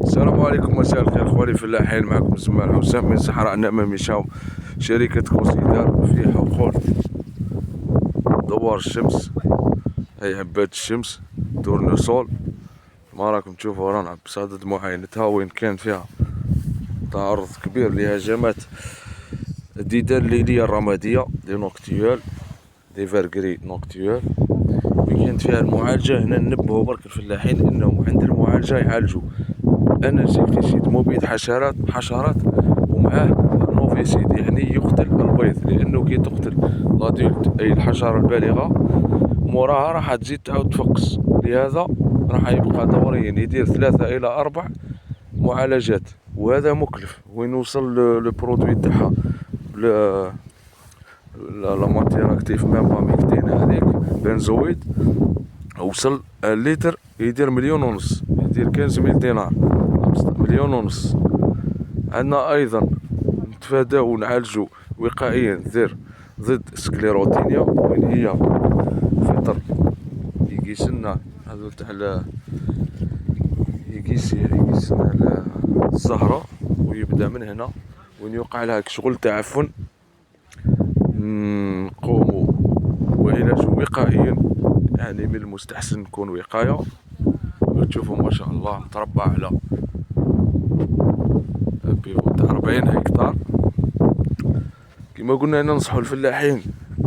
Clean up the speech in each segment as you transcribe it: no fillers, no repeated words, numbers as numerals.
السلام عليكم، مساء الخير خوالي فلاحين. معكم زمال حسام من صحراء النعمة ميشاو، شركة كونسيدار في حقول دوار الشمس. هاي عباد الشمس تورنسول، ما راكم تشوفوا رانا بصدد معاينتها وين كان فيها تعرض كبير لهجمات الديدان الليلية الرمادية دي نوكتيول دي فيرغري نوكتيول، وكانت فيها المعالجة. هنا ننبهوا برك الفلاحين انهم عند المعالجة يعالجوا انسكتيسيد مبيد حشرات ومعاه نوفيسيد يعني يقتل البيض، لانه كي تقتل لادولت اي الحشرة البالغة موراها راح تزيد تعاود تفقس، لهذا راح يبقى دوريا يدير 3 إلى 4 معالجات، وهذا مكلف. وين وصل لو برودوي تاعها لا ماتير اكتيف ميم با 200 هذيك بنزويد، وصل الليتر يدير 1.5 مليون، يدير 15,000 دينار، 1.5 مليون. عندنا ايضا نتفاداو ونعالجو وقائيا ضد سكليروتينيا، وين هي فطر يقيسلنا هذو تاع يقيسلنا الزهرة، ويبدا من هنا وين يوقع لها شغل تعفن. نقوموا وعلاج وقائيا، يعني من المستحسن نكون وقاية. وتشوفوا ما شاء الله متربع على بيغو تاع 40 هكتار. كما قلنا ننصحوا الفلاحين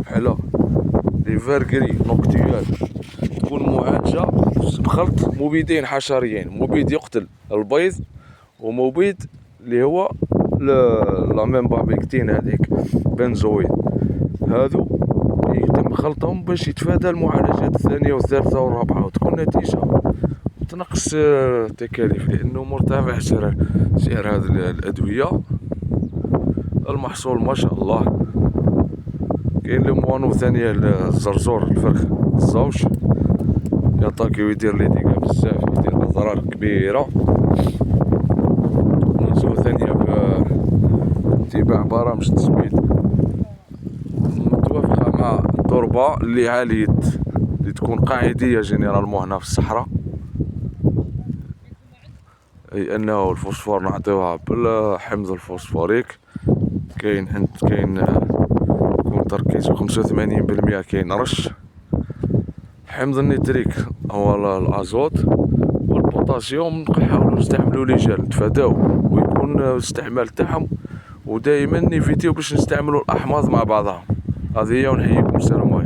على لي فيرغري نوكتيول تكون معالجة بخلط مبيدين حشريين، مبيد يقتل البيض ومبيد اللي هو لا ميم بابيكتين هذيك بنزويد. هادو يتم خلطهم باش يتفادى المعالجات الثانية والثالثة والرابعة، وتكون نتيجة تنقص التكاليف، لأنه مرتفع سعر هذه الأدوية. المحصول ما شاء الله. كاين لي موانو ثانية الزرزور الفرخ الزوج يطاكي ويدير لي ديكا بزاف، يدير أضرار كبيرة. ننصحو ثانية باتباع برامج التسميد متوافقة مع التربة اللي عالية، اللي تكون قاعدية جينيرالمون هنا في الصحراء، أي أنه الفوسفور نعطيوها بالحمض الفوسفوريك. كاين يكون تركيزو 85%، كاين رش حمض النيتريك هو الازوت، والبوتاسيوم نحاولو نستعملو ليجال نتفاداو ويكون الاستعمال تاعهم، ودائما نيفيتيو باش نستعملو الاحماض مع بعضها. هذه هي، ونحييكم. السلام عليكم.